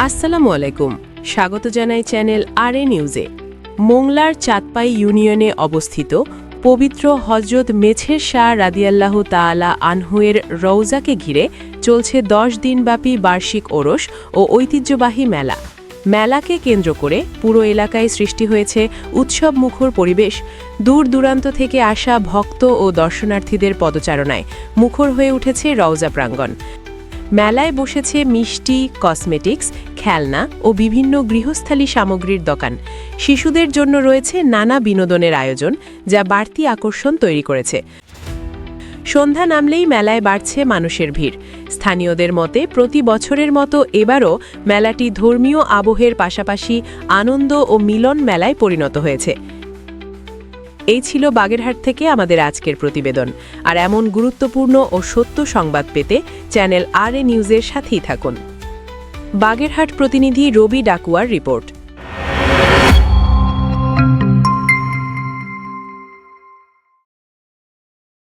আসসালামু আলাইকুম, স্বাগত জানাই চ্যানেল আর এ নিউজে। মোংলার চাঁদপাই ইউনিয়নে অবস্থিত পবিত্র হজরত মেছের শাহ রাদিয়াল্লাহু তাআলা আনহুয়ের রওজাকে ঘিরে চলছে ১০ দিনব্যাপী বার্ষিক ওরস ও ঐতিহ্যবাহী মেলা। মেলাকে কেন্দ্র করে পুরো এলাকায় সৃষ্টি হয়েছে উৎসবমুখর পরিবেশ। দূর দূরান্ত থেকে আসা ভক্ত ও দর্শনার্থীদের পদচারণায় মুখর হয়ে উঠেছে রওজা প্রাঙ্গণ। মেলায় বসেছে মিষ্টি, কসমেটিক্স, খেলনা ও বিভিন্ন গৃহস্থালী সামগ্রীর দোকান। শিশুদের জন্য রয়েছে নানা বিনোদনের আয়োজন, যা বাড়তি আকর্ষণ তৈরি করেছে। সন্ধ্যা নামলেই মেলায় বাড়ছে মানুষের ভিড়। স্থানীয়দের মতে প্রতি বছরের মতো এবারও মেলাটি ধর্মীয় আবহের পাশাপাশি আনন্দ ও মিলন মেলায় পরিণত হয়েছে। এই ছিল বাগেরহাট থেকে আমাদের আজকের প্রতিবেদন। আর এমন গুরুত্বপূর্ণ ও সত্য সংবাদ পেতে চ্যানেল আর এ নিউজের সাথেই থাকুন। বাগেরহাট প্রতিনিধি রবি ডাকুয়ার রিপোর্ট।